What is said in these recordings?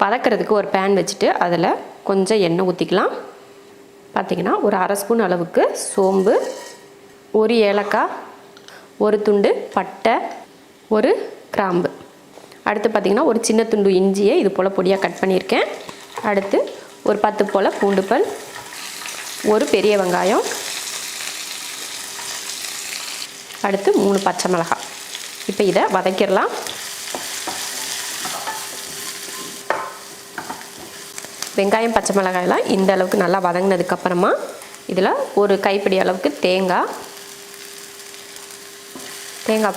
வதக்கிறதுக்கு ஒரு பேன் வச்சுட்டு அதில் கொஞ்சம் எண்ணெய் ஊற்றிக்கலாம். பார்த்திங்கன்னா ஒரு அரை ஸ்பூன் அளவுக்கு சோம்பு, ஒரு ஏலக்காய், ஒரு துண்டு பட்டை, ஒரு கிராம்பு, அடுத்து பார்த்திங்கன்னா ஒரு சின்ன துண்டு இஞ்சியை இது போல் பொடியாக கட் பண்ணியிருக்கேன். அடுத்து ஒரு 10 போல் பூண்டு பல், ஒரு பெரிய வெங்காயம், அடுத்து 3 பச்சை மிளகாய். இப்போ இதை வதக்கிடலாம். வெங்காயம் பச்சை மிளகாயெல்லாம் இந்த அளவுக்கு நல்லா வதங்கினதுக்கப்புறமா இதில் ஒரு கைப்பிடி அளவுக்கு தேங்காய்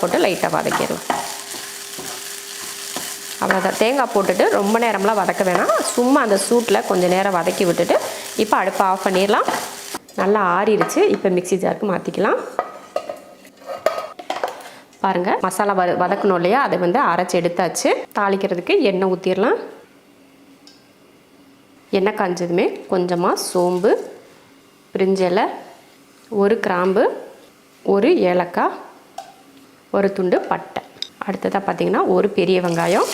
போட்டு லைட்டாக வதக்கிடலாம். அவ்வளோதான். தேங்காய் போட்டுட்டு ரொம்ப நேரம்லாம் வதக்க வேணாம், சும்மா அந்த சூட்டில் கொஞ்சம் நேரம் வதக்கி விட்டுட்டு இப்போ அடுப்பை ஆஃப் பண்ணிடலாம். நல்லா ஆறிடுச்சு. இப்போ மிக்ஸி ஜாருக்கு மாற்றிக்கலாம். பாருங்கள், மசாலா வதக்கணும் இல்லையா, அதை வந்து அரைச்சி எடுத்தாச்சு. தாளிக்கிறதுக்கு எண்ணெய் ஊற்றிடலாம். எண்ணெய் காஞ்சதுமே கொஞ்சமாக சோம்பு, பிரிஞ்சி இலை, ஒரு கிராம்பு, ஒரு ஏலக்காய், ஒரு துண்டு பட்டை, அடுத்ததாக பார்த்திங்கன்னா ஒரு பெரிய வெங்காயம்,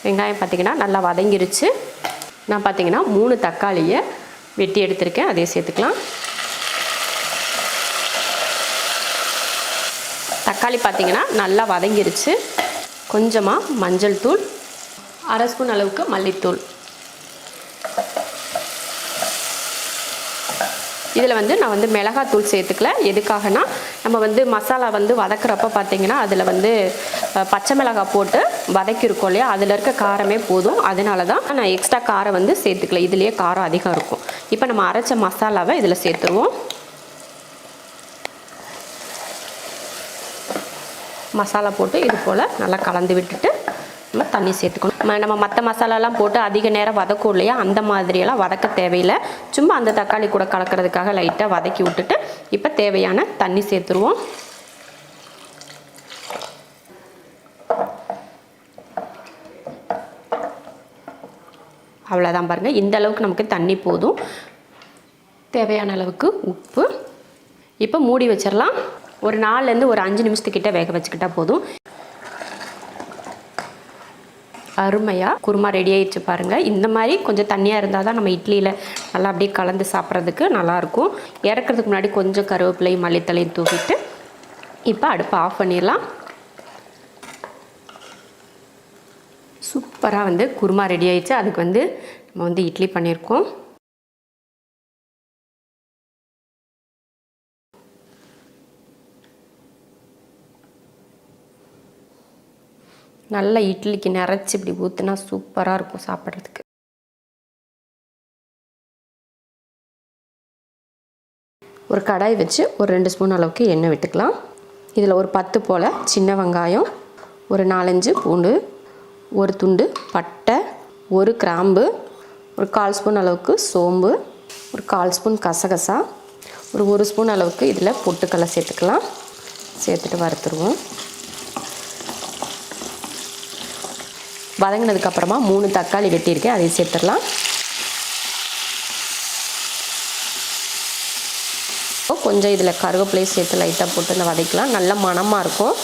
வெங்காயம் பார்த்திங்கன்னா நல்லா வதங்கிருச்சு. நான் பார்த்திங்கன்னா 3 தக்காளியை வெட்டி எடுத்திருக்கேன், அதையே சேர்த்துக்கலாம். தக்காளி பார்த்திங்கன்னா நல்லா வதங்கிருச்சு. கொஞ்சமாக மஞ்சள் தூள், அரை ஸ்பூன் அளவுக்கு மல்லித்தூள். இதில் வந்து நான் வந்து மிளகாத்தூள் சேர்த்துக்கல. எதுக்காகனா நம்ம வந்து மசாலா வந்து வதக்கிறப்ப பார்த்திங்கன்னா அதில் வந்து பச்சை மிளகாய் போட்டு வதக்கியிருக்கோம் இல்லையா, அதில் இருக்க காரமே போதும். அதனால தான் நான் எக்ஸ்ட்ரா காரம் வந்து சேர்த்துக்கல. இதுலேயே காரம் அதிகம் இருக்கும். இப்போ நம்ம அரைச்ச மசாலாவை இதில் சேர்த்துருவோம். மசாலா போட்டு இது போல் நல்லா கலந்து விட்டுட்டு நம்ம தண்ணி சேர்த்துக்கணும். நம்ம மற்ற மசாலாலாம் போட்டு அதிக நேரம் வதக்கும் இல்லையா, அந்த மாதிரியெல்லாம் வதக்க தேவையில்லை. சும்மா அந்த தக்காளி கூட கலக்கிறதுக்காக லைட்டாக வதக்கி விட்டுட்டு இப்போ தேவையான தண்ணி சேர்த்துருவோம். அவ்வளோதான். பாருங்கள், இந்த அளவுக்கு நமக்கு தண்ணி போதும். தேவையான அளவுக்கு உப்பு. இப்போ மூடி வச்சிடலாம். ஒரு 4லேருந்து ஒரு 5 நிமிஷத்துக்கிட்ட வேக வச்சுக்கிட்டா போதும். அருமையாக குருமா ரெடி ஆயிடுச்சு பாருங்கள். இந்த மாதிரி கொஞ்சம் தண்ணியாக இருந்தால் தான் நம்ம இட்லியில் நல்லா அப்படியே கலந்து சாப்பிட்றதுக்கு நல்லாயிருக்கும். இறக்கிறதுக்கு முன்னாடி கொஞ்சம் கருவேப்பிலையும் மல்லித்தலையும் தூக்கிட்டு இப்போ அடுப்பை ஆஃப் பண்ணிடலாம். சூப்பராக வந்து குருமா ரெடி ஆயிடுச்சு. அதுக்கு வந்து நம்ம வந்து இட்லி பண்ணியிருக்கோம். நல்லா இட்லிக்கு நிறச்சி இப்படி ஊற்றினா சூப்பராக இருக்கும் சாப்பிட்றதுக்கு. ஒரு கடாய் வச்சு ஒரு 2 ஸ்பூன் அளவுக்கு எண்ணெய் விட்டுக்கலாம். இதில் ஒரு 10 போல் சின்ன வெங்காயம், ஒரு 4-5 பூண்டு, ஒரு துண்டு பட்டை, ஒரு கிராம்பு, ஒரு 1/4 ஸ்பூன் அளவுக்கு சோம்பு, ஒரு 1/4 ஸ்பூன் கசகசா, ஒரு 1 ஸ்பூன் அளவுக்கு இதில் பொட்டுக்கடலை சேர்த்துக்கலாம். சேர்த்துட்டு வறுத்துருவோம். வதங்கினதுக்கப்புறமா 3 தக்காளி வெட்டியிருக்கேன், அதை சேர்த்துடலாம். கொஞ்சம் இதில் கருவேப்பிலையை சேர்த்து லைட்டாக போட்டு வதக்கலாம். நல்ல மணமாக இருக்கும்.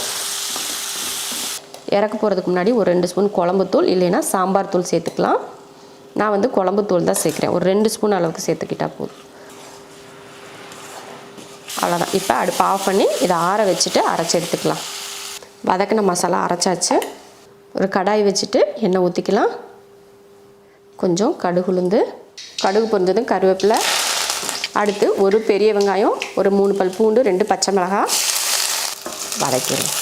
இறக்க போகிறதுக்கு முன்னாடி ஒரு 2 ஸ்பூன் குழம்புத்தூள் இல்லைன்னா சாம்பார் தூள் சேர்த்துக்கலாம். நான் வந்து குழம்புத்தூள் தான் சேர்க்குறேன். ஒரு 2 ஸ்பூன் அளவுக்கு சேர்த்துக்கிட்டால் போதும். அவ்வளோதான். இப்போ அடுப்பை ஆஃப் பண்ணி இதை ஆற வச்சுட்டு அரைச்சி எடுத்துக்கலாம். வதக்கின மசாலா அரைச்சாச்சு. ஒரு கடாய் வச்சுட்டு எண்ணெய் ஊற்றிக்கலாம். கொஞ்சம் கடுகு பொரிஞ்சதும் கருவேப்பிலை, அடுத்து ஒரு பெரிய வெங்காயம், ஒரு 3 பல் பூண்டு, 2 பச்சை மிளகாய் வதக்கிடுவோம்.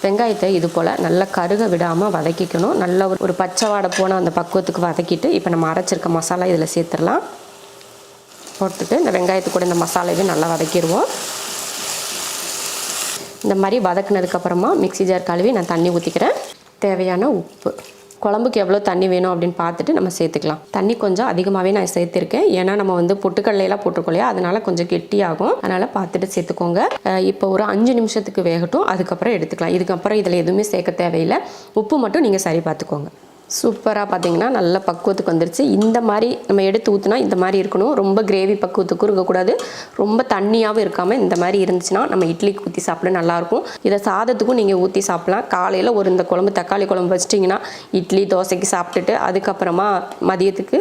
வெங்காயத்தை இது போல் நல்லா கருக விடாமல் வதக்கிக்கணும். நல்ல ஒரு பச்சை வாடை போன அந்த பக்குவத்துக்கு வதக்கிட்டு இப்போ நம்ம அரைச்சிருக்க மசாலா இதில் சேர்த்துடலாம். போட்டுட்டு இந்த வெங்காயத்து கூட இந்த மசாலாவே நல்லா வதக்கிடுவோம். இந்த மாதிரி வதக்குனதுக்கப்புறமா மிக்ஸி ஜார் கழுவி நான் தண்ணி ஊற்றிக்கிறேன். தேவையான உப்பு, குழம்புக்கு எவ்வளோ தண்ணி வேணும் அப்படின்னு பார்த்துட்டு நம்ம சேர்த்துக்கலாம். தண்ணி கொஞ்சம் அதிகமாகவே நான் சேர்த்துருக்கேன். ஏன்னா நம்ம வந்து பொட்டுக்கடலையெல்லாம் போட்டிருக்கோம் இல்லையா, அதனால் கொஞ்சம் கெட்டியாகும். அதனால் பார்த்துட்டு சேர்த்துக்கோங்க. இப்போ ஒரு 5 நிமிஷத்துக்கு வேகட்டும், அதுக்கப்புறம் எடுத்துக்கலாம். இதுக்கப்புறம் இதில் எதுவுமே சேர்க்க தேவையில்லை. உப்பு மட்டும் நீங்கள் சரி பார்த்துக்கோங்க. சூப்பராக பார்த்தீங்கன்னா நல்ல பக்குவத்துக்கு வந்துருச்சு. இந்த மாதிரி நம்ம எடுத்து ஊற்றினா இந்த மாதிரி இருக்கணும். ரொம்ப கிரேவி பக்குவத்துக்கும் இருக்கக்கூடாது, ரொம்ப தண்ணியாகவும் இருக்காமல் இந்த மாதிரி இருந்துச்சுன்னா நம்ம இட்லிக்கு ஊற்றி சாப்பிட நல்லாயிருக்கும். இதை சாதத்துக்கும் நீங்கள் ஊற்றி சாப்பிட்லாம். காலையில் ஒரு இந்த குழம்பு தக்காளி குழம்பு வச்சிட்டிங்கன்னா இட்லி தோசைக்கு சாப்பிட்டுட்டு அதுக்கப்புறமா மதியத்துக்கு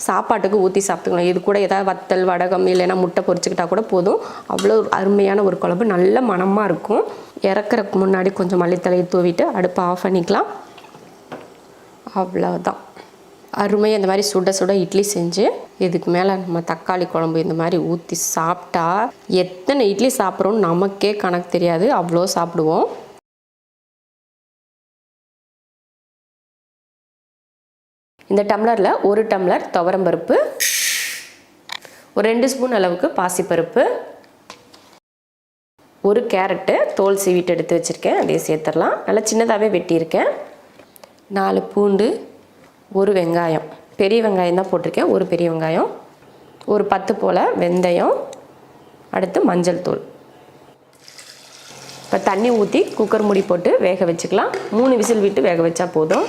சாப்பாட்டுக்கு ஊற்றி சாப்பிட்டுக்கலாம். இது கூட ஏதாவது வத்தல் வடகம் இல்லைன்னா முட்டை பொரிச்சுக்கிட்டா கூட போதும். அவ்வளோ அருமையான ஒரு குழம்பு, நல்ல மணமாக இருக்கும். இறக்குறதுக்கு முன்னாடி கொஞ்சம் மல்லித்தலையை தூவிட்டு அடுப்பை ஆஃப் பண்ணிக்கலாம். அவ்வளோதான். அருமையாக இந்த மாதிரி சுட சுட இட்லி செஞ்சு இதுக்கு மேலே நம்ம தக்காளி குழம்பு இந்த மாதிரி ஊற்றி சாப்பிட்டா எத்தனை இட்லி சாப்பிட்றோன்னு நமக்கே கணக்கு தெரியாது, அவ்வளோ சாப்பிடுவோம். இந்த டம்ளரில் 1 டம்ளர் துவரம்பருப்பு, ஒரு 2 ஸ்பூன் அளவுக்கு பாசிப்பருப்பு, 1 கேரட்டு தோல் சீவிட்டு எடுத்து வச்சுருக்கேன், அதையே சேர்த்துடலாம். நல்லா சின்னதாகவே வெட்டியிருக்கேன். 4 பூண்டு, 1 வெங்காயம், பெரிய வெங்காயம் தான் போட்டிருக்கேன், 1 பெரிய வெங்காயம், ஒரு 10 போல் வெந்தயம், அடுத்து மஞ்சள் தூள். இப்போ தண்ணி ஊற்றி குக்கர் மூடி போட்டு வேக வச்சுக்கலாம். 3 விசில் விட்டு வேக வச்சா போதும்.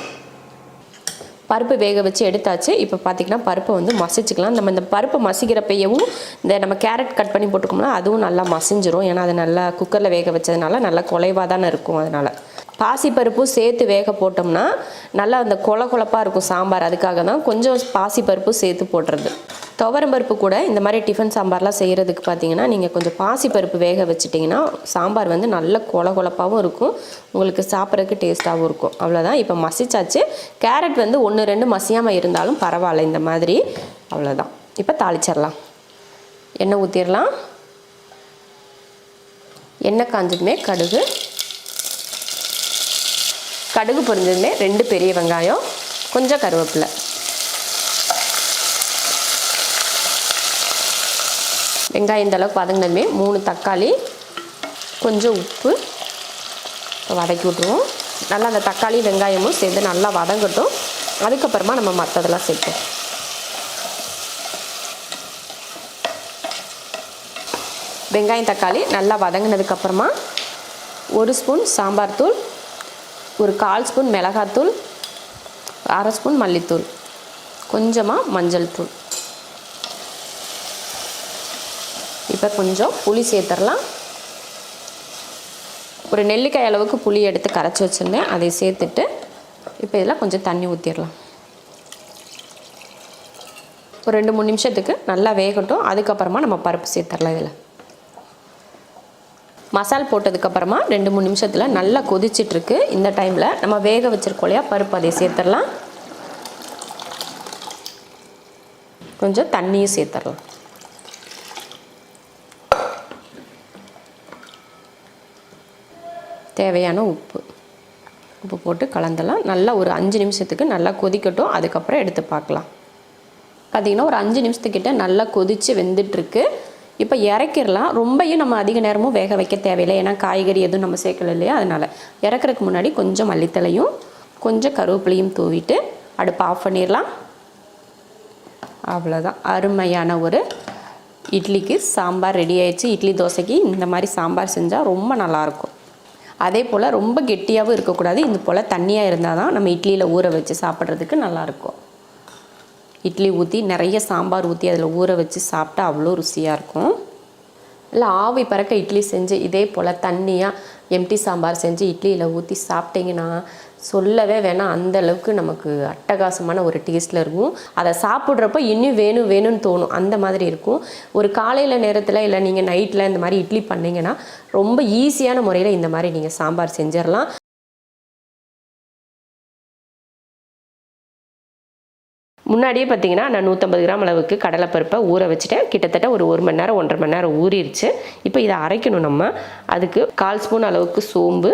பருப்பு வேக வச்சு எடுத்தாச்சு. இப்போ பார்த்திங்கன்னா பருப்பை வந்து மசிச்சுக்கலாம். நம்ம இந்த பருப்பு மசிக்கிறப்பையவும் இந்த நம்ம கேரட் கட் பண்ணி போட்டுக்கோம்னா அதுவும் நல்லா மசிஞ்சிரும். ஏன்னா அது நல்லா குக்கரில் வேக வச்சதுனால நல்லா குலைவாக தானே இருக்கும். அதனால் பாசிப்பருப்பும் சேர்த்து வேக போட்டோம்னா நல்லா அந்த கொழப்பாக இருக்கும் சாம்பார். அதுக்காக தான் கொஞ்சம் பாசிப்பருப்பு சேர்த்து போடுறது. துவரம்பருப்பு கூட இந்த மாதிரி டிஃபன் சாம்பார்லாம் செய்கிறதுக்கு பார்த்தீங்கன்னா நீங்கள் கொஞ்சம் பாசிப்பருப்பு வேக வச்சிட்டிங்கன்னா சாம்பார் வந்து நல்ல கொழப்பாகவும் இருக்கும், உங்களுக்கு சாப்பிட்றதுக்கு டேஸ்ட்டாகவும் இருக்கும். அவ்வளோதான். இப்போ மசிச்சாச்சு. கேரட் வந்து 1-2 மசியாமல் இருந்தாலும் பரவாயில்ல இந்த மாதிரி. அவ்வளோதான். இப்போ தாளிச்சிடலாம். எண்ணெய் ஊற்றிடலாம். எண்ணெய் காஞ்சதுமே கடுகு பொரிஞ்சதுமே 2 பெரிய வெங்காயம், கொஞ்சம் கருவேப்பிலை, வெங்காயம் இந்த அளவுக்கு வதங்கினதுமே 3 தக்காளி, கொஞ்சம் உப்பு வதக்கி விட்ருவோம். நல்லா அந்த தக்காளி வெங்காயமும் சேர்ந்து நல்லா வதங்கட்டும். அதுக்கப்புறமா நம்ம மற்றதெல்லாம் சேர்ப்போம். வெங்காயம் தக்காளி நல்லா வதங்கினதுக்கப்புறமா 1 ஸ்பூன் சாம்பார் தூள், ஒரு 1/4 ஸ்பூன் மிளகாத்தூள், 1/2 ஸ்பூன் மல்லித்தூள், கொஞ்சமாக மஞ்சள் தூள். இப்போ கொஞ்சம் புளி சேர்த்துடலாம். ஒரு நெல்லிக்காய் அளவுக்கு புளி எடுத்து கரைச்சி வச்சுருந்தேன், அதை சேர்த்துட்டு இப்போ இதில் கொஞ்சம் தண்ணி ஊற்றிடலாம். ஒரு 2-3 நிமிஷத்துக்கு நல்லா வேகட்டும். அதுக்கப்புறமா நம்ம பருப்பு சேர்த்துடலாம். இதில் மசால் போட்டதுக்கப்புறமா 2-3 நிமிஷத்தில் நல்லா கொதிச்சிட்ருக்கு. இந்த டைமில் நம்ம வேக வச்சுருக்கோம் இல்லையா பருப்பு, அதை சேர்த்துடலாம். கொஞ்சம் தண்ணியும் சேர்த்துடலாம். தேவையான உப்பு போட்டு கலந்தலாம். நல்லா ஒரு 5 நிமிஷத்துக்கு நல்லா கொதிக்கட்டும். அதுக்கப்புறம் எடுத்து பார்க்கலாம். பார்த்திங்கன்னா ஒரு 5 நிமிஷத்துக்கிட்ட நல்லா கொதித்து வெந்துட்டுருக்கு. இப்போ இறக்கிடலாம். ரொம்பையும் நம்ம அதிக நேரமும் வேக வைக்க தேவையில்லை, ஏன்னா காய்கறி எதுவும் நம்ம சேர்க்கல இல்லையா. அதனால் இறக்குறதுக்கு முன்னாடி கொஞ்சம் மல்லித்தலையும் கொஞ்சம் கருவேப்பிலையும் தூவிட்டு அடுப்பை ஆஃப் பண்ணிடலாம். அவ்வளோதான். அருமையான ஒரு இட்லிக்கு சாம்பார் ரெடி ஆயிடுச்சு. இட்லி தோசைக்கு இந்த மாதிரி சாம்பார் செஞ்சால் ரொம்ப நல்லாயிருக்கும். அதே போல் ரொம்ப கெட்டியாகவும் இருக்கக்கூடாது, இது போல் தண்ணியாக இருந்தால் தான் நம்ம இட்லியில் ஊற வச்சு சாப்பிட்றதுக்கு நல்லாயிருக்கும். இட்லி ஊற்றி நிறைய சாம்பார் ஊற்றி அதில் ஊற வச்சு சாப்பிட்டா அவ்வளோ ருசியாக இருக்கும். இல்லை ஆவி பறக்க இட்லி செஞ்சு இதே போல் தண்ணியாக எம்டி சாம்பார் செஞ்சு இட்லியில் ஊற்றி சாப்பிட்டிங்கன்னா சொல்லவே வேணாம், அந்தளவுக்கு நமக்கு அட்டகாசமான ஒரு டேஸ்ட்டில் இருக்கும். அதை சாப்பிட்றப்ப இன்னும் வேணும்னு தோணும், அந்த மாதிரி இருக்கும். ஒரு காலையில் நேரத்தில் இல்லை நீங்கள் நைட்டில் இந்த மாதிரி இட்லி பண்ணிங்கன்னா ரொம்ப ஈஸியான முறையில் இந்த மாதிரி நீங்கள் சாம்பார் செஞ்சிடலாம். முன்னாடியே பார்த்தீங்கன்னா நான் 150 கிராம் அளவுக்கு கடலைப்பருப்பை ஊற வச்சுட்டேன். கிட்டத்தட்ட ஒரு 1 மணி நேரம் 1.5 மணி நேரம் ஊறிடுச்சு. இப்போ இதை அரைக்கணும். நம்ம அதுக்கு 1/4 ஸ்பூன் அளவுக்கு சோம்பு,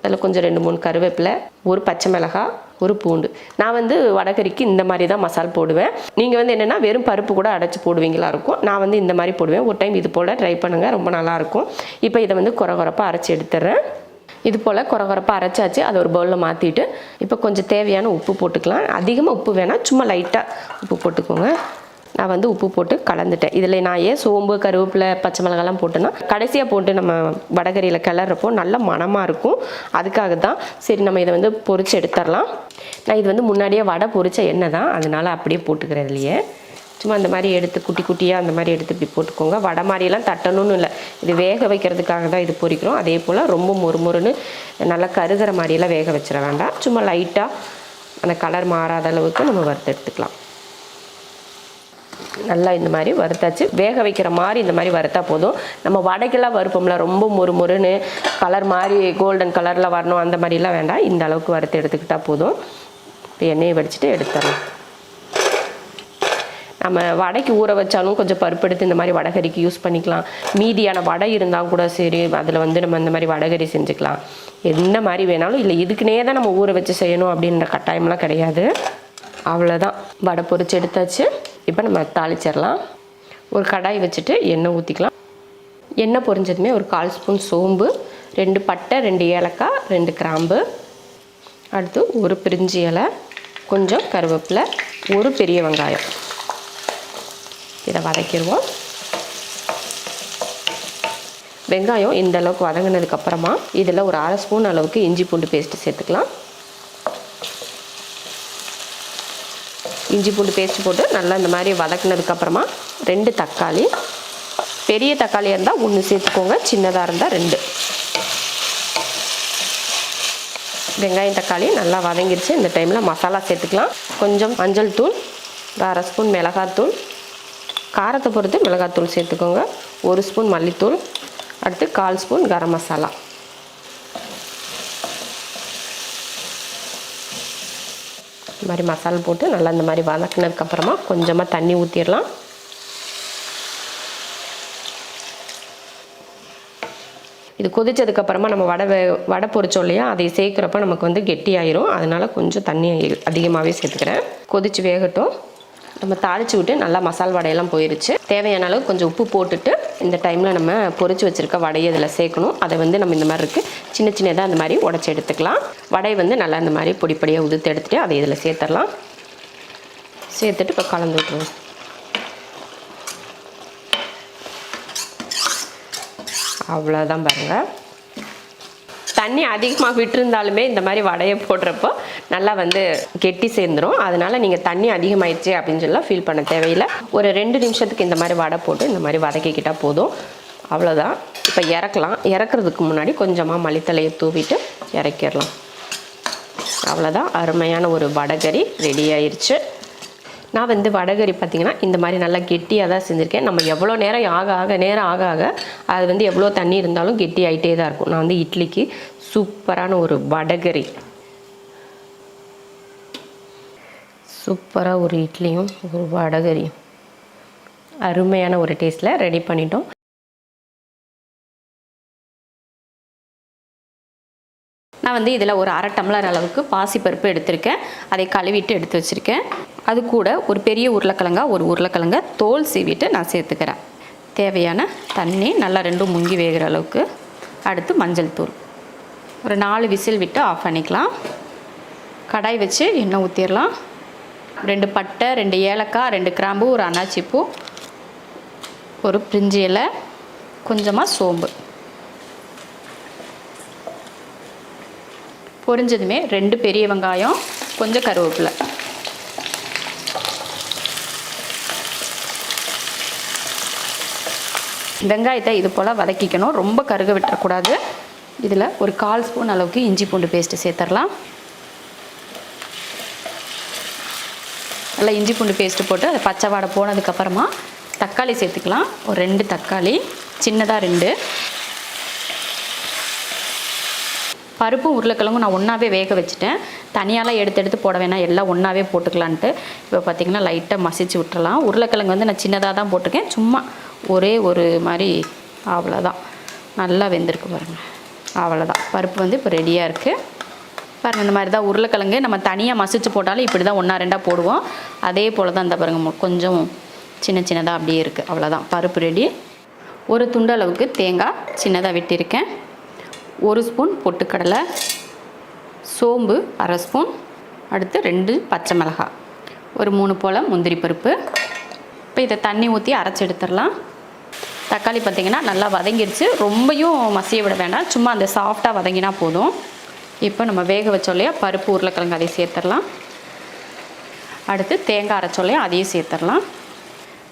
அதில் கொஞ்சம் 2-3 கருவேப்பிலை, ஒரு பச்சை மிளகாய், ஒரு பூண்டு. நான் வந்து வடகறிக்கு இந்த மாதிரி தான் மசால் போடுவேன். நீங்கள் வந்து என்னென்னா வெறும் பருப்பு கூட அடைச்சி போடுவீங்களா இருக்கும். நான் வந்து இந்த மாதிரி போடுவேன். ஒரு டைம் இது போல் ட்ரை பண்ணுங்கள், ரொம்ப நல்லாயிருக்கும். இப்போ இதை வந்து கொரகொரப்பாக அரைச்சி எடுத்துடுறேன். இது போல் கொரகொரப்பாக அரைச்சாச்சு. அதை ஒரு பவுலில் மாற்றிட்டு இப்போ கொஞ்சம் தேவையான உப்பு போட்டுக்கலாம். அதிகமாக உப்பு வேணால், சும்மா லைட்டாக உப்பு போட்டுக்கோங்க. நான் வந்து உப்பு போட்டு கலந்துட்டேன். இதில் நான் ஏன் சோம்பு, கருவேப்பிலை, பச்சை மிளகாலாம் போட்டேன்னா கடைசியாக போட்டு நம்ம வடகரியில் கிளறப்போ நல்ல மணமாக இருக்கும். அதுக்காக தான். சரி, நம்ம இதை வந்து பொரிச்சு எடுத்துடலாம். நான் இது வந்து முன்னாடியே வடை பொரிச்ச எண்ணெய் தான், அதனால் அப்படியே போட்டுக்கிறேன். இதுலையே சும்மா அந்த மாதிரி எடுத்து குட்டி குட்டியாக அந்த மாதிரி எடுத்து இப்படி போட்டுக்கோங்க. வடை மாதிரியெல்லாம் தட்டணும்னு இல்லை, இது வேக வைக்கிறதுக்காக தான் இது பொரிக்கிறோம். அதே போல் ரொம்ப மொறுமொறுன்னு நல்லா கருகிற மாதிரியெல்லாம் வேக வச்சிட வேண்டாம். சும்மா லைட்டாக அந்த கலர் மாறாத அளவுக்கு நம்ம வறுத்து எடுத்துக்கலாம். நல்லா இந்த மாதிரி வறுத்தாச்சு. வேக வைக்கிற மாதிரி இந்த மாதிரி வறுத்தா போதும். நம்ம வடைக்கெல்லாம் வறுப்போம்ல, ரொம்ப மொறுமொறுன்னு கலர் மாதிரி கோல்டன் கலரில் வரணும் அந்த மாதிரிலாம் வேண்டாம். இந்த அளவுக்கு வறுத்து எடுத்துக்கிட்டால் போதும். இப்போ எண்ணெயை வடிச்சிட்டு எடுத்துடலாம். நம்ம வடைக்கு ஊற வச்சாலும் கொஞ்சம் பருப்பு எடுத்து இந்த மாதிரி வடகரிக்கு யூஸ் பண்ணிக்கலாம். மீதியான வடை இருந்தால் கூட சரி, அதில் வந்து நம்ம இந்த மாதிரி வடகரி செஞ்சுக்கலாம். என்ன மாதிரி வேணாலும். இல்லை இதுக்குனே தான் நம்ம ஊற வச்சு செய்யணும் அப்படின்ற கட்டாயம்லாம் கிடையாது. அவ்வளோதான், வடை பொரிச்சு எடுத்தாச்சு. இப்போ நம்ம தாளிச்சிடலாம். ஒரு கடாய் வச்சுட்டு எண்ணெய் ஊற்றிக்கலாம். எண்ணெய் பொரிஞ்சதுமே ஒரு 1/4 ஸ்பூன் சோம்பு, 2 பட்டை, 2 ஏலக்காய், 2 கிராம்பு, அடுத்து ஒரு பிரிஞ்சி இலை, கொஞ்சம் கருவேப்பிலை, ஒரு பெரிய வெங்காயம். இதை வதக்கிடுவோம். வெங்காயம் இந்த அளவுக்கு வதங்கினதுக்கப்புறமா இதில் ஒரு 1/2 ஸ்பூன் அளவுக்கு இஞ்சி பூண்டு பேஸ்ட்டு சேர்த்துக்கலாம். இஞ்சி பூண்டு பேஸ்ட்டு போட்டு நல்லா இந்த மாதிரி வதக்கினதுக்கப்புறமா 2 தக்காளி, பெரிய தக்காளியாக இருந்தால் 1 சேர்த்துக்கோங்க, சின்னதாக இருந்தால் 2. வெங்காயம் தக்காளி நல்லா வதங்கிடுச்சு. இந்த டைமில் மசாலா சேர்த்துக்கலாம். கொஞ்சம் மஞ்சள் தூள், 1/2 ஸ்பூன் மிளகாத்தூள், காரத்தை பொறுத்து மிளகாத்தூள் சேர்த்துக்கோங்க, 1 ஸ்பூன் மல்லித்தூள், அடுத்து 1/4 ஸ்பூன் கரம் மசாலா. இந்த மாதிரி மசாலா போட்டு நல்லா இந்த மாதிரி வதக்கினதுக்கப்புறமா கொஞ்சமாக தண்ணி ஊற்றிடலாம். இது கொதிச்சதுக்கப்புறமா நம்ம வடை பொரிச்சோம் இல்லையா, அதை சேர்க்குறப்ப நமக்கு வந்து கெட்டியாயிரும். அதனால் கொஞ்சம் தண்ணி அதிகமாகவே சேர்த்துக்கிறேன். கொதித்து வேகட்டும். நம்ம தாளித்து விட்டு நல்லா மசால் வடையெல்லாம் போயிடுச்சு. தேவையான அளவு கொஞ்சம் உப்பு போட்டுட்டு இந்த டைமில் நம்ம பொரிச்சு வச்சுருக்க வடையை இதில் சேர்க்கணும். அதை வந்து நம்ம இந்த மாதிரி இருக்குது சின்ன சின்னதாக அந்த மாதிரி உடச்சி எடுத்துக்கலாம். வடையை வந்து நல்லா இந்த மாதிரி பொடிப்படியாக உதுத்து எடுத்துகிட்டு அதை இதில் சேர்த்துடலாம். சேர்த்துட்டு இப்போ கலந்து விட்டுருவோம். அவ்வளோதான் பாருங்கள். தண்ணி அதிகமாக விட்டுருந்தாலுமே இந்த மாதிரி வடையை போடுறப்போ நல்லா வந்து கெட்டி சேர்ந்துடும். அதனால் நீங்கள் தண்ணி அதிகமாகிடுச்சு அப்படின்னு சொல்லலாம் ஃபீல் பண்ண தேவையில்லை. ஒரு 2 நிமிஷத்துக்கு இந்த மாதிரி வடை போட்டு இந்த மாதிரி வதக்கிக்கிட்டால் போதும். அவ்வளோதான். இப்போ இறக்கலாம். இறக்குறதுக்கு முன்னாடி கொஞ்சமாக மல்லித்தலையை தூவிட்டு இறக்கிடலாம். அவ்வளோதான், அருமையான ஒரு வடைகறி ரெடி ஆயிடுச்சு. நான் வந்து வடகரி பார்த்திங்கன்னா இந்த மாதிரி நல்லா கெட்டியாக தான் செஞ்சுருக்கேன். நம்ம எவ்வளோ நேரம் ஆக ஆக அது வந்து எவ்வளோ தண்ணி இருந்தாலும் கெட்டி ஆகிட்டே தான் இருக்கும். நான் வந்து இட்லிக்கு சூப்பரான ஒரு வடகரி, சூப்பராக ஒரு இட்லியும் ஒரு வடகரியும் அருமையான ஒரு டேஸ்ட்டில் ரெடி பண்ணிட்டோம். நான் வந்து இதில் ஒரு 1/2 டம்ளர் அளவுக்கு பாசிப்பருப்பு எடுத்திருக்கேன். அதை கழுவிட்டு எடுத்து வச்சுருக்கேன். அது கூட ஒரு பெரிய உருளைக்கிழங்க தோல் சீவிட்டு நான் சேர்த்துக்கிறேன். தேவையான தண்ணி நல்லா 2 முங்கி வேகிற அளவுக்கு. அடுத்து மஞ்சள் தூள். ஒரு 4 விசில் விட்டு ஆஃப் பண்ணிக்கலாம். கடாய் வச்சு எண்ணெய் ஊற்றிடலாம். 2 பட்டை, 2 ஏலக்காய், 2 கிராம்பு, ஒரு அன்னாச்சிப்பூ, ஒரு பிரிஞ்சி இலை, கொஞ்சமாக சோம்பு. பொரிஞ்சதுமே 2 பெரிய வெங்காயம், கொஞ்சம் கருவேப்பிலை. வெங்காயத்தை இது போல் வதக்கிக்கணும், ரொம்ப கருக விட்டுறக்கூடாது. இதில் ஒரு 1/4 ஸ்பூன் அளவுக்கு இஞ்சி பூண்டு பேஸ்ட்டு சேர்த்துடலாம். நல்லா இஞ்சி பூண்டு பேஸ்ட்டு போட்டு அதை பச்சை வாடை போனதுக்கப்புறமா தக்காளி சேர்த்துக்கலாம். ஒரு 2 தக்காளி, சின்னதாக 2. பருப்பும் உருளைக்கிழங்கும் நான் ஒன்றாவே வேக வச்சுட்டேன். தனியாலாம் எடுத்து போட வேணாம், எல்லாம் ஒன்றாவே போட்டுக்கலான்ட்டு. இப்போ பார்த்திங்கன்னா லைட்டாக மசிச்சு விட்டுறலாம். உருளைக்கிழங்கு வந்து நான் சின்னதாக தான் போட்டிருக்கேன், சும்மா ஒரே ஒரு மாதிரி. அவ்வளோதான், நல்லா வெந்திருக்கு பாருங்கள். அவ்வளோதான், பருப்பு வந்து இப்போ ரெடியாக இருக்குது பாருங்கள். இந்த மாதிரி தான் உருளைக்கிழங்கு நம்ம தனியாக மசிச்சு போட்டாலும் இப்படி தான் 1-2 போடுவோம். அதே போல் தான் இந்த பாருங்கள், கொஞ்சம் சின்னதாக அப்படியே இருக்குது. அவ்வளோதான், பருப்பு ரெடி. ஒரு துண்டு அளவுக்கு தேங்காய் சின்னதாக வெட்டியிருக்கேன். 1 ஸ்பூன் பொட்டுக்கடலை, சோம்பு 1/2 ஸ்பூன், அடுத்து 2 பச்சை மிளகாய், ஒரு 3 போல் முந்திரி பருப்பு. இப்போ இப்போ இதை தண்ணி ஊற்றி அரைச்சி எடுத்துடலாம். தக்காளி பார்த்திங்கன்னா நல்லா வதங்கிருச்சு, ரொம்பையும் மசிய விட வேண்டாம், சும்மா அந்த சாஃப்டாக வதங்கினா போதும். இப்போ நம்ம வேக வச்சோம் இல்லையா பருப்பு உருளைக்கிழங்கு, அதையும் சேர்த்துடலாம். அடுத்து தேங்காய் அரைச்சோம் இல்லையா அதையும் சேர்த்துடலாம்.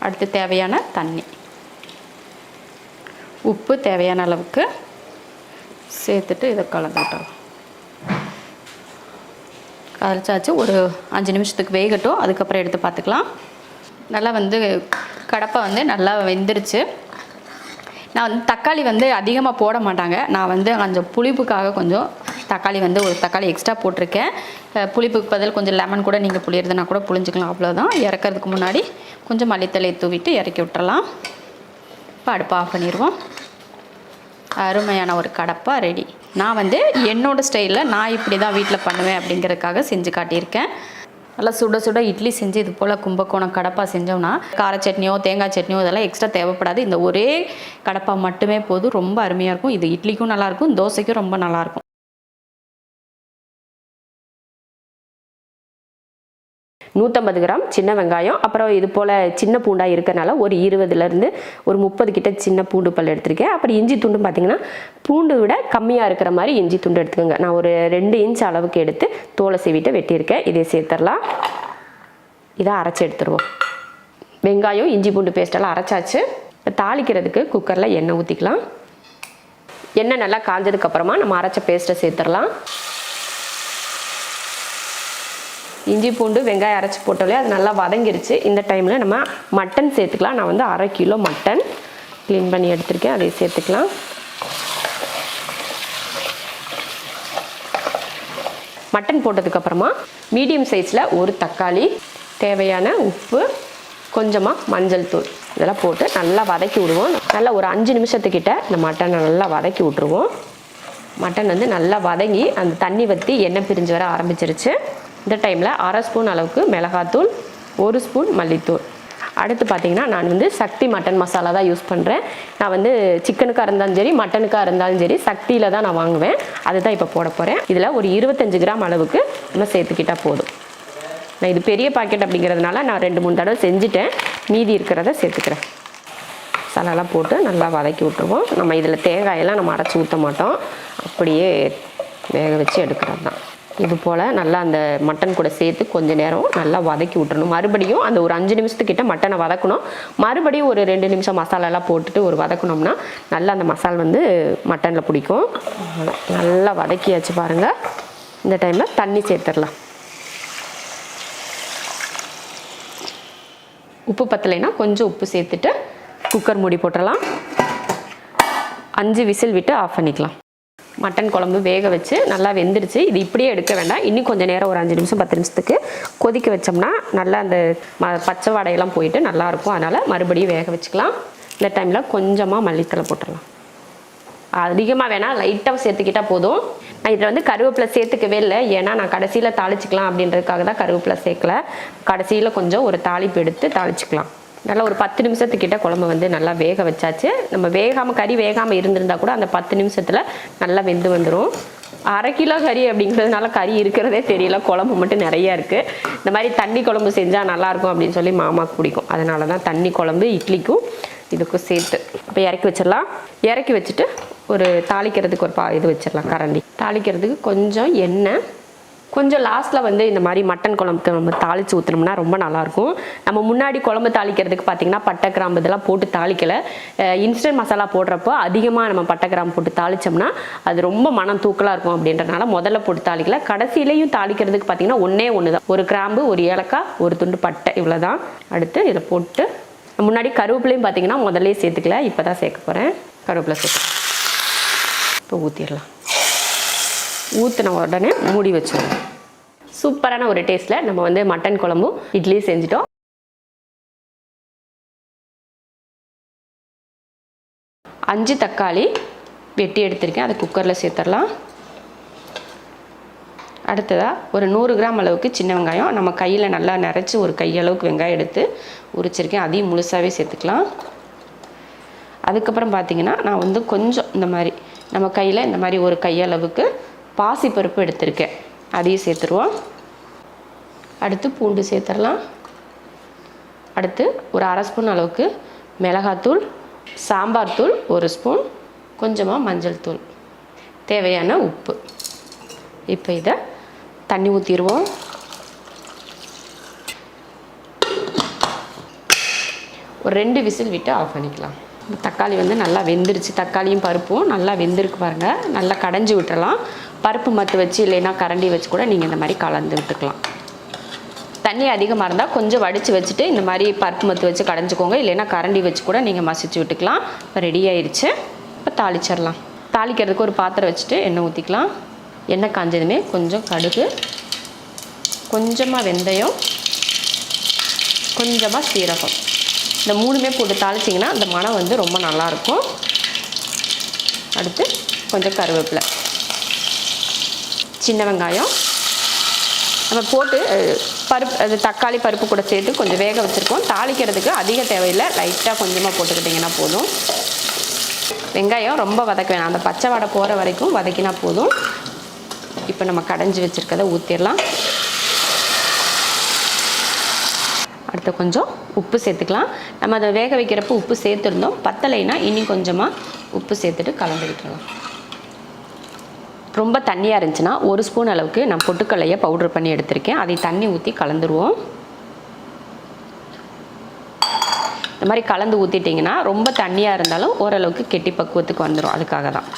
அடுத்து தேவையான தண்ணி, உப்பு தேவையான அளவுக்கு சேர்த்துட்டு இதை கலந்து விட்டுறலாம். அரைச்சாச்சு, ஒரு 5 நிமிஷத்துக்கு வேகட்டும், அதுக்கப்புறம் எடுத்து பார்த்துக்கலாம். நல்லா கடப்பை நல்லா வெந்துருச்சு. நான் தக்காளி அதிகமாக போட மாட்டாங்க, நான் கொஞ்சம் புளிப்புக்காக கொஞ்சம் தக்காளி ஒரு தக்காளி எக்ஸ்ட்ரா போட்டிருக்கேன். புளிப்புக்கு பதில் கொஞ்சம் லெமன் கூட நீங்கள் புளியறதுனா கூட புளிஞ்சிக்கலாம், அவ்வளோதான். இறக்கிறதுக்கு முன்னாடி கொஞ்சம் மல்லித்தலை தூவிட்டு இறக்கி விட்டுறலாம். இப்போ அடுப்பு ஆஃப் பண்ணிடுவோம். அருமையான ஒரு கடப்பா ரெடி. நான் என்னோடய ஸ்டைலில் நான் இப்படி தான் வீட்டில் பண்ணுவேன் அப்படிங்கிறதுக்காக செஞ்சு காட்டியிருக்கேன். நல்லா சுட சுட இட்லி செஞ்சு இது போல் கும்பகோணம் கடப்பா செஞ்சோம்னா கார சட்னியோ தேங்காய் சட்னியோ இதெல்லாம் எக்ஸ்ட்ரா தேவைப்படாது. இந்த ஒரே கடப்பா மட்டுமே போதும், ரொம்ப அருமையாக இருக்கும். இது இட்லிக்கும் நல்லாயிருக்கும், தோசைக்கும் ரொம்ப நல்லாயிருக்கும். 150 கிராம் சின்ன வெங்காயம், அப்புறம் இது போல் சின்ன பூண்டாக இருக்கனால ஒரு 20லேருந்து ஒரு 30 கிட்ட சின்ன பூண்டு பல் எடுத்திருக்கேன். அப்புறம் இஞ்சி துண்டு பார்த்திங்கன்னா பூண்டு விட கம்மியாக இருக்கிற மாதிரி இஞ்சி துண்டு எடுத்துக்கோங்க. நான் ஒரு 2 இன்ச் அளவுக்கு எடுத்து தோலை சீவிட்டு வெட்டியிருக்கேன். இதை சேர்த்துடலாம். இதை அரைச்சி எடுத்துருவோம். வெங்காயம் இஞ்சி பூண்டு பேஸ்டெல்லாம் அரைச்சாச்சு. தாளிக்கிறதுக்கு குக்கரில் எண்ணெய் ஊற்றிக்கலாம். எண்ணெய் நல்லா காஞ்சதுக்கப்புறமா நம்ம அரைச்ச பேஸ்ட்டை சேர்த்துடலாம். இஞ்சி பூண்டு வெங்காயம் அரைச்சி போட்டாலே அது நல்லா வதங்கிருச்சு. இந்த டைமில் நம்ம மட்டன் சேர்த்துக்கலாம். நான் 1/2 கிலோ மட்டன் க்ளீன் பண்ணி எடுத்திருக்கேன், அதை சேர்த்துக்கலாம். மட்டன் போட்டதுக்கப்புறமா மீடியம் சைஸில் ஒரு தக்காளி, தேவையான உப்பு, கொஞ்சமாக மஞ்சள் தூள் இதெல்லாம் போட்டு நல்லா வதக்கி விடுவோம். நல்லா ஒரு 5 நிமிஷத்துக்கிட்ட இந்த மட்டனை நல்லா வதக்கி விட்ருவோம். மட்டன் நல்லா வதங்கி அந்த தண்ணி வற்றி எண்ணெய் பிரிஞ்சு வர ஆரம்பிச்சிருச்சு. இந்த டைமில் 1/2 ஸ்பூன் அளவுக்கு மிளகாத்தூள், 1 ஸ்பூன் மல்லித்தூள். அடுத்து பார்த்திங்கன்னா நான் சக்தி மட்டன் மசாலா தான் யூஸ் பண்ணுறேன். நான் சிக்கனுக்காக இருந்தாலும் சரி மட்டனுக்காக இருந்தாலும் சரி சக்தியில் தான் நான் வாங்குவேன். அதுதான் இப்போ போட போகிறேன். இதில் ஒரு 25 கிராம் அளவுக்கு நம்ம சேர்த்துக்கிட்டால் போதும். நான் இது பெரிய பாக்கெட் அப்படிங்கிறதுனால நான் 2-3 தடவை செஞ்சுட்டேன், மீதி இருக்கிறத சேர்த்துக்கிறேன். மசாலாலாம் போட்டு நல்லா வதக்கி விட்டுருவோம். நம்ம இதில் தேங்காயெல்லாம் நம்ம அரைச்சி ஊற்ற மாட்டோம், அப்படியே வேக வச்சு எடுக்கிறது தான். இது போல் நல்லா அந்த மட்டன் கூட சேர்த்து கொஞ்சம் நேரம் நல்லா வதக்கி விட்டுறணும். மறுபடியும் அந்த ஒரு 5 நிமிஷத்துக்கிட்ட மட்டனை வதக்கணும். மறுபடியும் ஒரு 2 நிமிஷம் மசாலாலாம் போட்டுட்டு ஒரு வதக்கணும்னா நல்லா அந்த மசால் மட்டனில் பிடிக்கும். நல்லா வதக்கியாச்சு பாருங்கள். இந்த டைமில் தண்ணி சேர்த்துடலாம். உப்பு பத்தலைன்னா கொஞ்சம் உப்பு சேர்த்துட்டு குக்கர் மூடி போட்டுடலாம். 5 விசில் விட்டு ஆஃப் பண்ணிக்கலாம். மட்டன் குழம்பு வேக வச்சு நல்லா வெந்துடுச்சு. இது இப்படியே எடுக்க வேண்டாம், இன்னும் கொஞ்சம் நேரம் ஒரு 5 நிமிஷம் 10 நிமிஷத்துக்கு கொதிக்க வச்சோம்னா நல்லா அந்த பச்சை வாடையெல்லாம் போயிட்டு நல்லாயிருக்கும். அதனால் மறுபடியும் வேக வச்சுக்கலாம். இந்த டைமில் கொஞ்சமாக மல்லித்தலை போட்டுடலாம். அதிகமாக வேணால் லைட்டாக சேர்த்துக்கிட்டால் போதும். நான் இதில் கருவேப்பிலை சேர்த்துக்கவே இல்லை, ஏன்னா நான் கடைசியில் தாளிச்சிக்கலாம் அப்படின்றதுக்காக தான் கருவேப்பிலை சேர்க்கல. கடைசியில் கொஞ்சம் ஒரு தாளிப்பு எடுத்து தாளிச்சிக்கலாம். நல்லா ஒரு 10 நிமிஷத்துக்கிட்ட குழம்பு நல்லா வேக வச்சாச்சு. நம்ம கறி வேகாமல் இருந்திருந்தால் கூட அந்த 10 நிமிஷத்தில் நல்லா வெந்து வந்துடும். 1/2 கிலோ கறி அப்படிங்கிறதுனால கறி இருக்கிறதே தெரியல, குழம்பு மட்டும் நிறையா இருக்குது. இந்த மாதிரி தண்ணி குழம்பு செஞ்சால் நல்லாயிருக்கும் அப்படின்னு சொல்லி மாமாவுக்கு பிடிக்கும், அதனால தான் தண்ணி குழம்பு இட்லிக்கும் இதுக்கும் சேர்த்து. இப்போ இறக்கி வச்சிடலாம். இறக்கி வச்சுட்டு ஒரு தாளிக்கிறதுக்கு ஒரு இது வச்சிடலாம், கரண்டி. தாளிக்கிறதுக்கு கொஞ்சம் எண்ணெய், கொஞ்சம் லாஸ்ட்டில் இந்த மாதிரி மட்டன் குழம்புக்கு நம்ம தாளித்து ஊற்றினோம்னா ரொம்ப நல்லாயிருக்கும். நம்ம முன்னாடி குழம்பு தாளிக்கிறதுக்கு பார்த்திங்கன்னா பட்டை கிராம்பு இதெல்லாம் போட்டு தாளிக்கலை. இன்ஸ்டன்ட் மசாலா போடுறப்போ அதிகமாக நம்ம பட்டை கிராம்பு போட்டு தாளித்தோம்னா அது ரொம்ப மனம் தூக்கலாக இருக்கும் அப்படின்றனால முதல்ல போட்டு தாளிக்கல. கடைசியிலையும் தாளிக்கிறதுக்கு பார்த்திங்கன்னா ஒன்று தான், ஒரு கிராம்பு, ஒரு ஏலக்காய், ஒரு துண்டு பட்டை, இவ்வளோ தான். அடுத்து இதில் போட்டு முன்னாடி கருவேப்பிலையும் பார்த்திங்கன்னா முதல்லே சேர்த்துக்கல, இப்போ தான் சேர்க்க போகிறேன். கருவேப்பிலை சேர்த்து இப்போ ஊற்றிடலாம். ஊற்றின உடனே மூடி வச்சிடணும். சூப்பரான ஒரு டேஸ்ட்டில் நம்ம மட்டன் குழம்பும் இட்லியும் செஞ்சிட்டோம். 5 தக்காளி வெட்டி எடுத்திருக்கேன், அதை குக்கரில் சேர்த்துடலாம். அடுத்ததாக ஒரு 100 கிராம் அளவுக்கு சின்ன வெங்காயம் நம்ம கையில் நல்லா நிறச்சி ஒரு கையளவுக்கு வெங்காயம் எடுத்து உரிச்சிருக்கேன், அதையும் முழுசாகவே சேர்த்துக்கலாம். அதுக்கப்புறம் பார்த்திங்கன்னா நான் கொஞ்சம் இந்த மாதிரி நம்ம கையில் இந்த மாதிரி ஒரு கையளவுக்கு பாசிப்பருப்பு எடுத்திருக்கேன், அதையும் சேர்த்துருவோம். அடுத்து பூண்டு சேர்த்துடலாம். அடுத்து ஒரு அரை ஸ்பூன் அளவுக்கு மிளகாத்தூள், சாம்பார் தூள் 1 ஸ்பூன், கொஞ்சமாக மஞ்சள் தூள், தேவையான உப்பு. இப்போ இதை தண்ணி ஊற்றிடுவோம். ஒரு 2 விசில் விட்டு ஆஃப் பண்ணிக்கலாம். தக்காளி வந்து நல்லா வெந்துருச்சு. தக்காளியும் பருப்பும் நல்லா வெந்திருக்கு பாருங்கள். நல்லா கடைஞ்சி விட்டுறலாம். பருப்பு மத்து வச்சு இல்லைன்னா கரண்டி வச்சு கூட நீங்கள் இந்த மாதிரி கலந்து விட்டுக்கலாம். தண்ணி அதிகமாக இருந்தால் கொஞ்சம் வடித்து வச்சுட்டு இந்த மாதிரி பருப்பு மத்து வச்சு கடைஞ்சிக்கோங்க. இல்லைன்னா கரண்டி வச்சு கூட நீங்கள் மசிச்சு விட்டுக்கலாம். இப்போ ரெடி ஆயிடுச்சு. இப்போ தாளிச்சிடலாம். தாளிக்கிறதுக்கு ஒரு பாத்திரம் வச்சுட்டு எண்ணெய் ஊற்றிக்கலாம். எண்ணெய் காஞ்சதுமே கொஞ்சம் கடுகு, கொஞ்சமாக வெந்தயம், கொஞ்சமாக சீரகம், இந்த 3மே போட்டு தாளிச்சிங்கன்னா அந்த மணம் வந்து ரொம்ப நல்லாயிருக்கும். அடுத்து கொஞ்சம் கருவேப்பிலை, சின்ன வெங்காயம் நம்ம போட்டு பருப்பு, அது தக்காளி பருப்பு கூட சேர்த்து கொஞ்சம் வேக வச்சுருக்கோம். தாளிக்கிறதுக்கு அதிக தேவையில்லை, லைட்டாக கொஞ்சமாக போட்டுக்கிட்டிங்கன்னா போதும். வெங்காயம் ரொம்ப வதக்க வேணாம், அந்த பச்சை வடை போகிற வரைக்கும் வதக்கினா போதும். இப்போ நம்ம கடைஞ்சி வச்சுருக்கதை ஊற்றிடலாம். அடுத்து கொஞ்சம் உப்பு சேர்த்துக்கலாம். நம்ம அதை வேக வைக்கிறப்போ உப்பு சேர்த்துருந்தோம், பத்தலைன்னா இன்னும் கொஞ்சமாக உப்பு சேர்த்துட்டு கலந்து விட்டுறலாம். ரொம்ப தண்ணியாக இருந்துச்சுன்னா 1 ஸ்பூன் அளவுக்கு நான் பொட்டுக்கல்லையை பவுட்ரு பண்ணி எடுத்திருக்கேன். அதை தண்ணி ஊற்றி கலந்துருவோம். இந்த மாதிரி கலந்து ஊற்றிட்டிங்கன்னா ரொம்ப தண்ணியாக இருந்தாலும் ஓரளவுக்கு கெட்டி பக்குவத்துக்கு வந்துடும். அதுக்காக தான்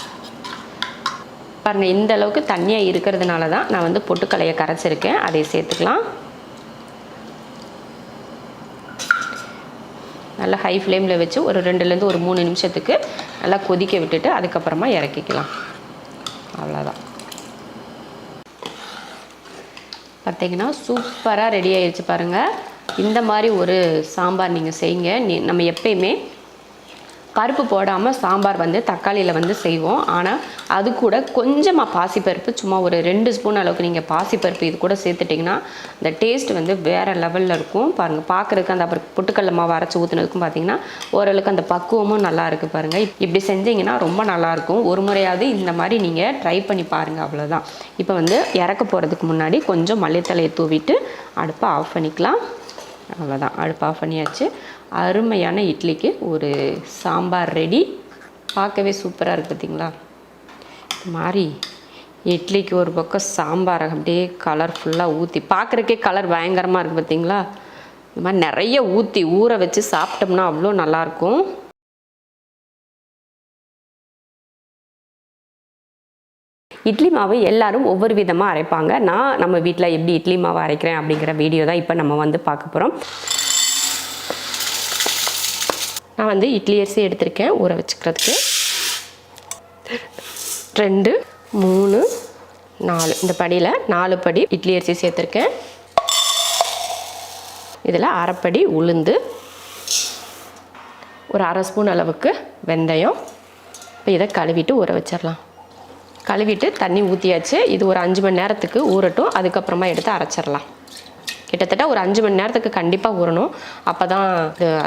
பாருங்கள், இந்த அளவுக்கு தண்ணியாக இருக்கிறதுனால தான் நான் வந்து பொட்டுக்கல்லையை கரைச்சிருக்கேன். அதை சேர்த்துக்கலாம். நல்லா ஹை ஃப்ளேமில் வச்சு ஒரு 2லேருந்து ஒரு 3 நிமிஷத்துக்கு நல்லா கொதிக்க விட்டுட்டு அதுக்கப்புறமா இறக்கிக்கலாம். அவ்வளோதான். பார்த்தீங்கன்னா சூப்பராக ரெடி ஆயிடுச்சு பாருங்கள். இந்த மாதிரி ஒரு சாம்பார் நீங்கள் செய்யுங்க. நம்ம எப்பயுமே பருப்பு போடாமல் சாம்பார் வந்து தக்காளியில் வந்து செய்வோம். ஆனால் அது கூட கொஞ்சமாக பாசிப்பருப்பு, சும்மா ஒரு 2 ஸ்பூன் அளவுக்கு நீங்கள் பாசிப்பருப்பு இது கூட சேர்த்துட்டிங்கன்னா அந்த டேஸ்ட் வந்து வேறு லெவலில் இருக்கும். பாருங்கள், பார்க்குறதுக்கு அந்த அப்புறம் பொட்டுக்கடலை மாவு அரைச்சி ஊற்றுனதுக்கும் பார்த்தீங்கன்னா ஓரளவுக்கு அந்த பக்குவமும் நல்லா இருக்குது பாருங்கள். இப்படி செஞ்சிங்கன்னா ரொம்ப நல்லாயிருக்கும். ஒரு முறையாவது இந்த மாதிரி நீங்கள் ட்ரை பண்ணி பாருங்கள். அவ்வளோதான். இப்போ வந்து இறக்க போகிறதுக்கு முன்னாடி கொஞ்சம் மல்லித்தலையை தூவிட்டு அடுப்பை ஆஃப் பண்ணிக்கலாம். அவ்வளோதான், அடுப்பு ஆஃப் பண்ணியாச்சு. அருமையான இட்லிக்கு ஒரு சாம்பார் ரெடி. பார்க்கவே சூப்பராக இருக்குது பார்த்தீங்களா? இது மாதிரி இட்லிக்கு ஒரு பக்கம் சாம்பாரை அப்படியே கலர்ஃபுல்லாக ஊற்றி, பார்க்குறக்கே கலர் பயங்கரமாக இருக்குது பார்த்தீங்களா? இது மாதிரி நிறைய ஊற்றி ஊற வச்சு சாப்பிட்டோம்னா அவ்வளோ நல்லாயிருக்கும். இட்லி மாவு எல்லாரும் ஒவ்வொரு விதமாக அரைப்பாங்க. நான் நம்ம வீட்டில் எப்படி இட்லி மாவு அரைக்கிறேன் அப்படிங்கிற வீடியோ தான் இப்போ நம்ம வந்து பார்க்க போகிறோம். நான் வந்து இட்லி அரிசி எடுத்திருக்கேன் ஊற வச்சுக்கிறதுக்கு. 2, 3, 4 இந்த படியில் 4 படி இட்லி அரிசி சேர்த்துருக்கேன். இதில் அரைப்படி உளுந்து, ஒரு அரை ஸ்பூன் அளவுக்கு வெந்தயம். இப்போ இதை கழுவிட்டு ஊற வச்சிடலாம். கழுவிட்டு தண்ணி ஊற்றியாச்சு. இது ஒரு 5 மணி நேரத்துக்கு ஊறட்டும். அதுக்கப்புறமா எடுத்து அரைச்சிடலாம். கிட்டத்தட்ட ஒரு 5 மணி நேரத்துக்கு கண்டிப்பாக ஊறணும். அப்போ தான்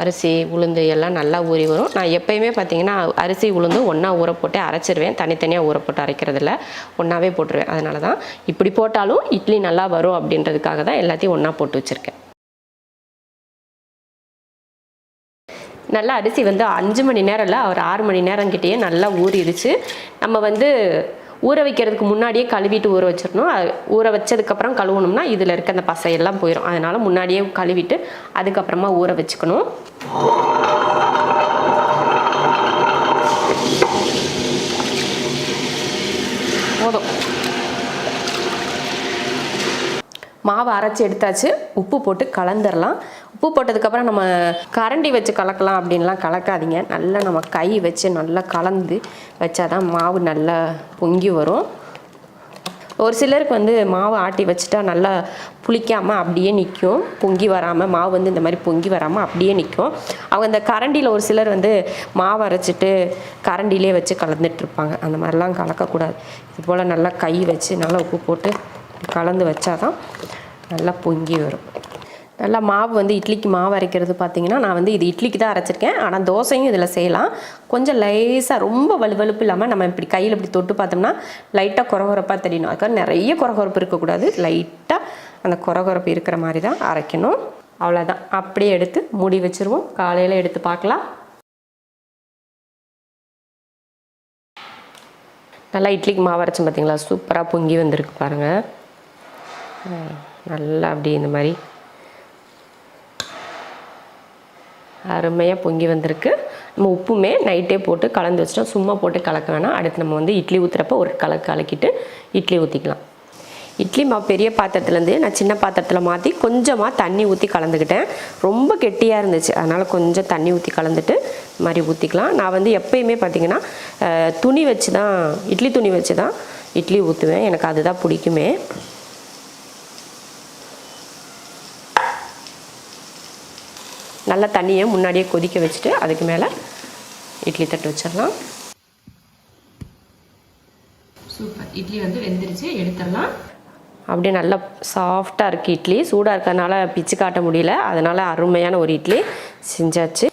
அரிசி உளுந்து எல்லாம் நல்லா ஊறி வரும். நான் எப்போயுமே பார்த்தீங்கன்னா அரிசி உளுந்து ஒன்றா ஊற போட்டு அரைச்சிருவேன். தனித்தனியாக ஊற போட்டு அரைக்கிறதில்ல, ஒன்றாவே போட்டுருவேன். அதனால தான் இப்படி போட்டாலும் இட்லி நல்லா வரும் அப்படின்றதுக்காக தான் எல்லாத்தையும் ஒன்றா போட்டு வச்சுருக்கேன். நல்லா அரிசி வந்து 5 மணி நேரம் இல்லை, ஒரு 6 மணி நேரம் கிட்டேயே நல்லா ஊறிடுச்சு. நம்ம வந்து ஊற வைக்கிறதுக்கு முன்னாடியே கழுவிட்டு ஊற வச்சிடணும். ஊற வச்சதுக்கப்புறம் கழுவணும்னா இதில் இருக்க அந்த பசையெல்லாம் போயிடும். அதனால் முன்னாடியே கழுவிட்டு அதுக்கப்புறமா ஊற வச்சுக்கணும். போதும். மாவு அரைச்சி எடுத்தாச்சு. உப்பு போட்டு கலந்துடலாம். உப்பு போட்டதுக்கப்புறம் நம்ம கரண்டி வச்சு கலக்கலாம் அப்படின்லாம் கலக்காதீங்க. நல்லா நம்ம கை வச்சு நல்லா கலந்து வச்சா தான் மாவு நல்லா பொங்கி வரும். ஒரு சிலருக்கு வந்து மாவு ஆட்டி வச்சுட்டா நல்லா புளிக்காமல் அப்படியே நிற்கும், பொங்கி வராமல். மாவு வந்து இந்த மாதிரி பொங்கி வராமல் அப்படியே நிற்கும். அவங்க இந்த கரண்டியில் ஒரு சிலர் வந்து மாவு அரைச்சிட்டு கரண்டிலே வச்சு கலந்துட்டுருப்பாங்க. அந்த மாதிரிலாம் கலக்கக்கூடாது. இது போல் நல்லா கை வச்சு நல்லா உப்பு போட்டு கலந்து வச்சா தான் நல்லா பொங்கி வரும். நல்லா மாவு வந்து இட்லிக்கு மாவு அரைக்கிறது பார்த்திங்கன்னா நான் வந்து இது இட்லிக்கு தான் அரைச்சிருக்கேன். ஆனால் தோசையும் இதில் செய்யலாம். கொஞ்சம் லேசாக ரொம்ப வலுவலுப்பு இல்லாமல் நம்ம இப்படி கையில் இப்படி தொட்டு பார்த்தோம்னா லைட்டாக குறகுறப்பாக தெரியணும். அதுக்காக நிறைய குறகுறப்பு இருக்கக்கூடாது, லைட்டாக அந்த குறகுறப்பு இருக்கிற மாதிரி தான் அரைக்கணும். அவ்வளோதான், அப்படியே எடுத்து மூடி வச்சுருவோம். காலையில் எடுத்து பார்க்கலாம். நல்லா இட்லிக்கு மாவு அரைச்சோம் பார்த்தீங்களா, சூப்பராக பொங்கி வந்திருக்கு பாருங்கள். நல்லா அப்படி இந்த மாதிரி அருமையாக பொங்கி வந்திருக்கு. நம்ம உப்புமே நைட்டே போட்டு கலந்து வச்சிட்டோம். சும்மா போட்டு கலக்க வேணாம். அடுத்து நம்ம வந்து இட்லி ஊற்றுறப்ப ஒரு கலக்கிட்டு இட்லி ஊற்றிக்கலாம். இட்லி மாவு பெரிய பாத்திரத்துலேருந்து நான் சின்ன பாத்திரத்தில் மாற்றி கொஞ்சமாக தண்ணி ஊற்றி கலந்துக்கிட்டேன். ரொம்ப கெட்டியாக இருந்துச்சு, அதனால் கொஞ்சம் தண்ணி ஊற்றி கலந்துட்டு இது மாதிரி ஊற்றிக்கலாம். நான் வந்து எப்பயுமே பார்த்திங்கன்னா துணி வச்சு தான், இட்லி துணி வச்சு தான் இட்லி ஊற்றுவேன். எனக்கு அதுதான் பிடிக்குமே. நல்லா தண்ணியை முன்னாடியே கொதிக்க வச்சுட்டு அதுக்கு மேலே இட்லி தட்டு வச்சிடலாம். சூப்பர், இட்லி வந்து வெந்துருச்சு, எடுத்துடலாம். அப்படியே நல்லா சாஃப்டாக இருக்குது இட்லி. சூடாக இருக்கிறதுனால பிச்சு காட்ட முடியல, அதனால் அருமையான ஒரு இட்லி செஞ்சாச்சு.